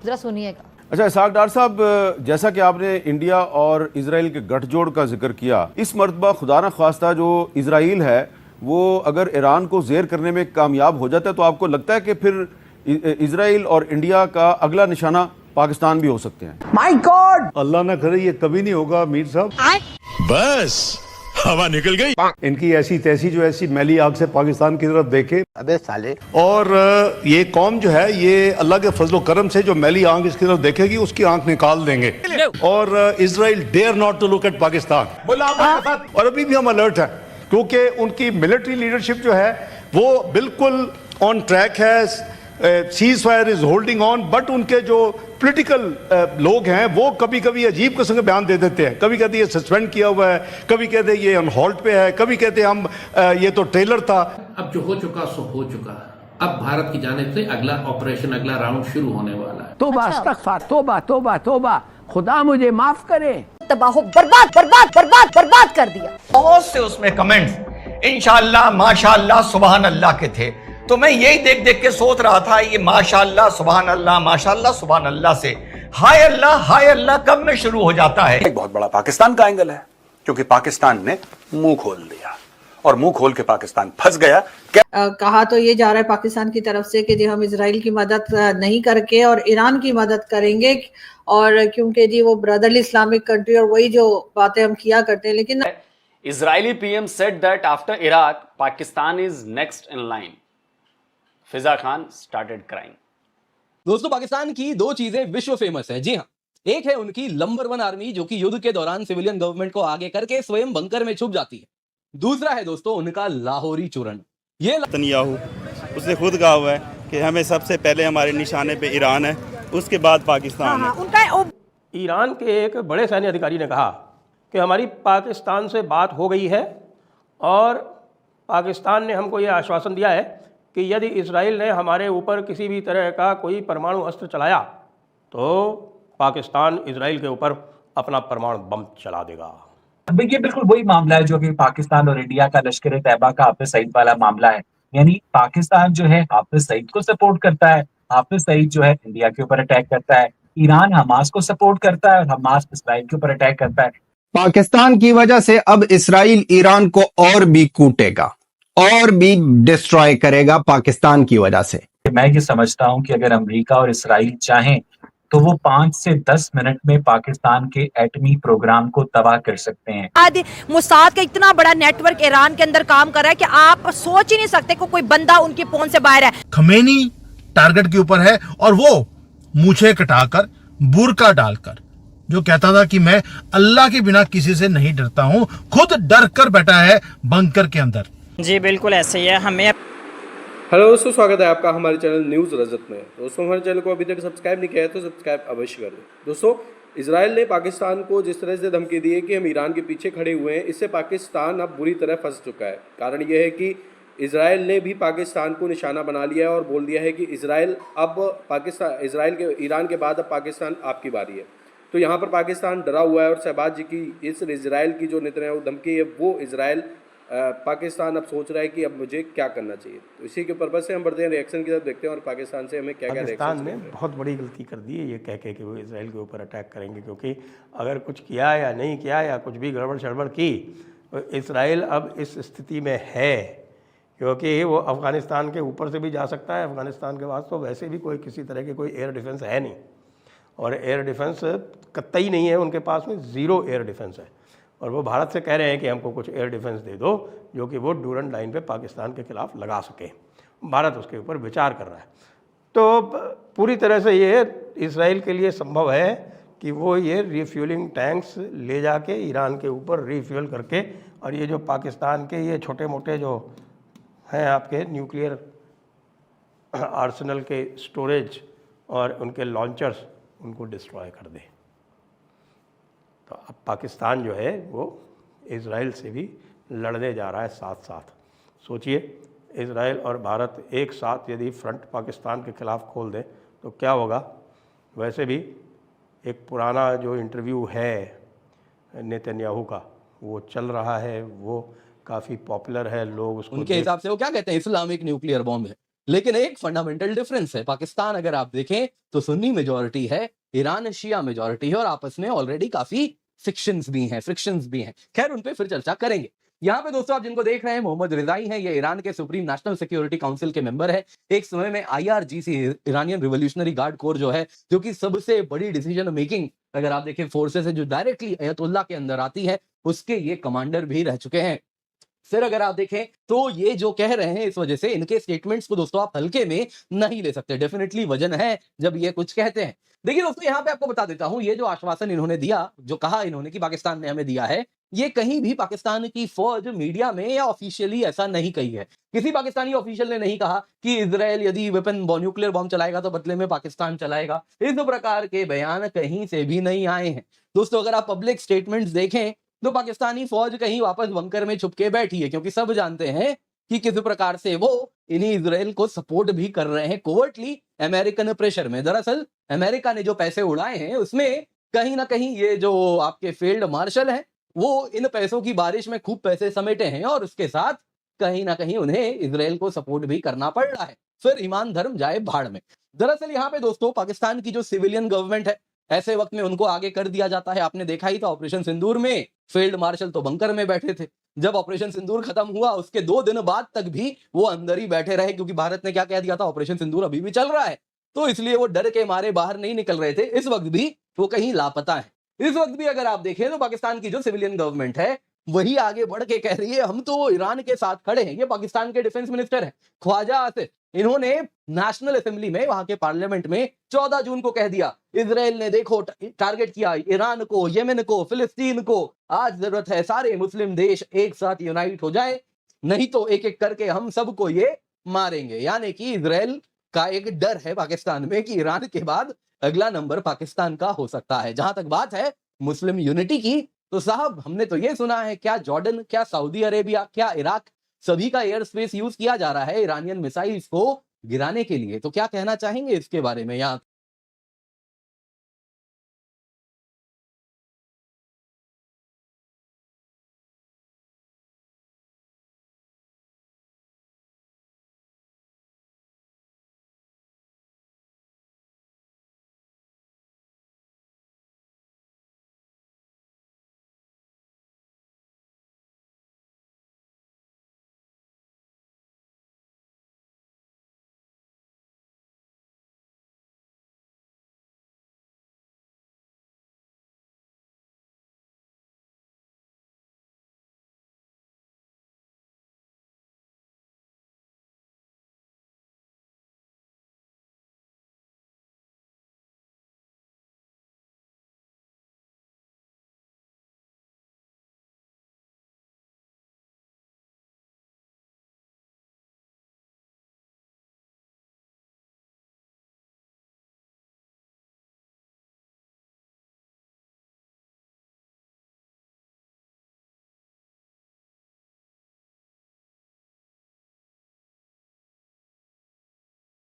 जरा सुनिएगा। अच्छा इसहाक डार साहब, जैसा कि आपने इंडिया और इजराइल के गठजोड़ का जिक्र किया, इस मरतबा खुदा न खास्ता जो इजराइल है वो अगर ईरान को जेर करने में कामयाब हो जाता है तो आपको लगता है कि फिर इजराइल और इंडिया का अगला निशाना पाकिस्तान भी हो सकते हैं? माय गॉड, अल्लाह ना करे ये कभी नहीं होगा मीर साहब। बस हवा निकल गई। इनकी ऐसी तैसी जो ऐसी मैली आग से पाकिस्तान की तरफ देखे। अबे साले। और ये कौम जो है ये अल्लाह के फजलो करम से जो मैली आंख इसकी तरफ देखेगी उसकी आंख निकाल देंगे। और Israel dare not to look at Pakistan. और अभी भी हम अलर्ट हैं क्योंकि उनकी मिलिट्री लीडरशिप जो है वो बिल्कुल ऑन ट्रैक है। Cease fire is holding on, but उनके जो पॉलिटिकल लोग हैं वो कभी कभी अजीब किस्म के बयान दे देते हैं। कभी कहते हैं ये सस्पेंड किया हुआ है, कभी कहते हैं ये ऑन हॉल्ट पे है, कभी कहते हैं हम ये तो ट्रेलर था। अब जो हो चुका सो हो चुका। अब भारत की जानिब से अगला ऑपरेशन, अगला राउंड शुरू होने वाला है। तोबा अस्तगफार, तोबा तोबा तोबा, खुदा मुझे माफ करे। तबाह बर्बाद बर्बाद बर्बाद बर्बाद कर दिया। बहुत से उसमें कमेंट्स इंशाअल्लाह माशाअल्लाह सुभान अल्लाह के थे, तो मैं यही देख देख के सोच रहा था ये माशाअल्लाह सुभान अल्लाह माशाअल्लाह सुभान अल्लाह से हाय अल्लाह कब में शुरू हो जाता है। एक बहुत बड़ा पाकिस्तान का एंगल है क्योंकि पाकिस्तान ने मुंह खोल दिया और मुंह खोल के पाकिस्तान फंस गया। कहा तो ये जा रहा है पाकिस्तान की तरफ से कि जी हम इजराइल की मदद नहीं करके और ईरान की मदद करेंगे, और क्योंकि जी वो ब्रदरली इस्लामिक कंट्री और वही जो बातें हम किया करते हैं। लेकिन Israeli PM said that after Iraq Pakistan is next in line. Fiza Khan started crying. दोस्तों, पाकिस्तान की दो चीजें विश्व फेमस है। जी हाँ, एक है उनकी नंबर 1 आर्मी जो कि युद्ध के दौरान सिविलियन गवर्नमेंट को आगे करके स्वयं बंकर में छुप जाती है। दूसरा है दोस्तों उनका लाहौरी चूरन। ये नेतन्याहू उसने खुद कहा हुआ है कि हमें सबसे पहले हमारे निशाने पे ईरान है, उसके बाद पाकिस्तान है। ईरान के एक बड़े सैन्य अधिकारी ने कहा कि हमारी पाकिस्तान से बात हो गई है और पाकिस्तान ने हमको ये आश्वासन दिया है कि यदि इजराइल ने हमारे ऊपर किसी भी तरह का कोई परमाणु अस्त्र चलाया तो पाकिस्तान इजराइल के ऊपर अपना परमाणु बम चला देगा। ये बिल्कुल वही मामला है जो कि पाकिस्तान और इंडिया का लश्कर तैयबा का हाफिज सईद वाला मामला है। यानी पाकिस्तान जो है हाफिज सईद को सपोर्ट करता है, हाफिज सईद जो है इंडिया के ऊपर अटैक करता है, ईरान हमास को सपोर्ट करता है और हमास इसराइल के ऊपर अटैक करता है। पाकिस्तान की वजह से अब इसराइल ईरान को और भी कूटेगा और भी डिस्ट्रॉय करेगा पाकिस्तान की वजह से। मैं ये समझता हूं कि अगर अमेरिका और इसराइल चाहें तो वो 5 से 10 मिनट में पाकिस्तान के एटमी प्रोग्राम को तबाह कर सकते हैं। आज मुसाद का इतना बड़ा नेटवर्क ईरान के अंदर काम कर रहा है कि आप सोच ही नहीं सकते कि कोई बंदा उनकी पहुंच से बाहर है। खमेनी टारगेट के ऊपर है और वो मूछें कटाकर बुर्का डालकर जो कहता था कि मैं अल्लाह के बिना किसी से नहीं डरता हूं, खुद डर कर बैठा है बंकर के अंदर। जी बिल्कुल ऐसे ही है। हमें हेलो दोस्तों, स्वागत है आपका हमारे चैनल न्यूज़ रजत में। दोस्तों, हमारे चैनल को अभी तक सब्सक्राइब नहीं किया है तो सब्सक्राइब अवश्य कर दें। दोस्तों, इजराइल ने पाकिस्तान को जिस तरह से धमकी दी है कि हम ईरान के पीछे खड़े हुए हैं, इससे पाकिस्तान अब बुरी तरह फंस चुका है। कारण यह है कि इजराइल ने भी पाकिस्तान को निशाना बना लिया है और बोल दिया है कि इजराइल के ईरान के बाद अब पाकिस्तान आपकी बारी है। तो यहाँ पर पाकिस्तान डरा हुआ है और शहबाज जी की इस इजराइल की जो नेतन्याहू धमकी है वो इजराइल पाकिस्तान अब सोच रहा है कि अब मुझे क्या करना चाहिए। तो इसी के पर्पज़ से हम बढ़ते हैं रिएक्शन की तरफ, देखते हैं और पाकिस्तान से हमें क्या क्या रिएक्शन। पाकिस्तान ने बहुत बड़ी गलती कर दी है ये कह के कि वो इजराइल के ऊपर अटैक करेंगे, क्योंकि अगर कुछ किया या नहीं किया या कुछ भी गड़बड़ शड़बड़ की तो इजराइल अब इस स्थिति में है क्योंकि वो अफ़गानिस्तान के ऊपर से भी जा सकता है। अफ़गानिस्तान के पास तो वैसे भी कोई किसी तरह के कोई एयर डिफेंस है नहीं और एयर डिफेंस कतई नहीं है उनके पास में, ज़ीरो एयर डिफेंस है। और वो भारत से कह रहे हैं कि हमको कुछ एयर डिफेंस दे दो जो कि वो डूरन लाइन पे पाकिस्तान के खिलाफ लगा सके। भारत उसके ऊपर विचार कर रहा है। तो पूरी तरह से ये इजराइल के लिए संभव है कि वो ये रिफ्यूलिंग टैंक्स ले जाके ईरान के ऊपर रिफ्यूल करके, और ये जो पाकिस्तान के ये छोटे मोटे जो हैं आपके न्यूक्लियर आर्सेनल के स्टोरेज और उनके लॉन्चर्स, उनको डिस्ट्रॉय कर दे। तो अब पाकिस्तान जो है वो इजराइल से भी लड़ने जा रहा है साथ साथ। सोचिए, इजराइल और भारत एक साथ यदि फ्रंट पाकिस्तान के ख़िलाफ़ खोल दें तो क्या होगा। वैसे भी एक पुराना जो इंटरव्यू है नेतन्याहू का वो चल रहा है, वो काफ़ी पॉपुलर है, लोग उसको उनके हिसाब से वो क्या कहते हैं, इस्लामिक न्यूक्लियर बॉम्ब है। लेकिन एक फंडामेंटल डिफरेंस है। पाकिस्तान अगर आप देखें तो सुन्नी मेजॉरिटी है, ईरान शिया मेजॉरिटी है, और आपस में ऑलरेडी काफी फ्रिक्शंस भी हैं। खैर उन पे फिर चर्चा करेंगे। यहाँ पे दोस्तों आप जिनको देख रहे हैं मोहम्मद रिजाई हैं, ये ईरान के सुप्रीम नेशनल सिक्योरिटी काउंसिल के मेंबर है। एक समय में IRGC Iranian revolutionary guard core जो है, जो कि सबसे बड़ी डिसीजन मेकिंग अगर आप देखें फोर्सेस है जो डायरेक्टली अयतुल्ला के अंदर आती है, उसके ये कमांडर भी रह चुके हैं। फिर अगर आप देखें तो ये जो कह रहे हैं, इस वजह से इनके स्टेटमेंट्स को दोस्तों आप हल्के में नहीं ले सकते। डेफिनेटली वजन है जब ये कुछ कहते हैं। देखिए दोस्तों यहाँ पे आपको बता देता हूं, ये जो आश्वासन इन्होंने दिया, जो कहा इन्होंने कि पाकिस्तान ने हमें दिया है, ये कहीं भी पाकिस्तान की फौज मीडिया में या ऑफिशियली ऐसा नहीं कही है। किसी पाकिस्तानी ऑफिशियल ने नहीं कहा कि इजराइल यदि वेपन न्यूक्लियर बॉम्ब चलाएगा तो बदले में पाकिस्तान चलाएगा। इस प्रकार के बयान कहीं से भी नहीं आए हैं। दोस्तों अगर आप पब्लिक स्टेटमेंट्स देखें तो पाकिस्तानी फौज कहीं वापस बंकर में छुप के बैठी है, क्योंकि सब जानते हैं कि किस प्रकार से वो इन्हीं इजराइल को सपोर्ट भी कर रहे हैं कोवर्टली अमेरिकन प्रेशर में। दरअसल अमेरिका ने जो पैसे उड़ाए हैं उसमें कहीं ना कहीं ये जो आपके फील्ड मार्शल हैं वो इन पैसों की बारिश में खूब पैसे समेटे हैं, और उसके साथ कहीं ना कहीं उन्हें इजराइल को सपोर्ट भी करना पड़ रहा है। फिर ईमान धर्म जाए भाड़ में। दरअसल यहाँ पे दोस्तों पाकिस्तान की जो सिविलियन गवर्नमेंट है, ऐसे वक्त में उनको आगे कर दिया जाता है। आपने देखा ही था ऑपरेशन सिंदूर में फील्ड मार्शल तो बंकर में बैठे थे। जब ऑपरेशन सिंदूर खत्म हुआ उसके 2 दिन बाद तक भी वो अंदर ही बैठे रहे, क्योंकि भारत ने क्या कह दिया था, ऑपरेशन सिंदूर अभी भी चल रहा है, तो इसलिए वो डर के मारे बाहर नहीं निकल रहे थे। इस वक्त भी वो कहीं लापता है। इस वक्त भी अगर आप देखें तो पाकिस्तान की जो सिविलियन गवर्नमेंट है वही आगे बढ़ के कह रही है हम तो ईरान के साथ खड़े हैं। ये पाकिस्तान के डिफेंस मिनिस्टर हैं ख्वाजा आसिफ, इन्होंने नेशनल असेंबली में, वहां के पार्लियामेंट में 14 जून को कह दिया इजराइल ने देखो टारगेट किया ईरान को, येमेन को, फिलिस्तीन को। आज जरूरत है सारे मुस्लिम देश एक साथ यूनाइट हो जाए, नहीं तो एक एक करके हम सबको ये मारेंगे। यानी कि इजराइल का एक डर है पाकिस्तान में कि ईरान के बाद अगला नंबर पाकिस्तान का हो सकता है। जहां तक बात है मुस्लिम यूनिटी की, तो साहब हमने तो ये सुना है, क्या जॉर्डन, क्या सऊदी अरेबिया, क्या इराक, सभी का एयर स्पेस यूज किया जा रहा है ईरानियन मिसाइल्स को गिराने के लिए। तो क्या कहना चाहेंगे इसके बारे में? यहाँ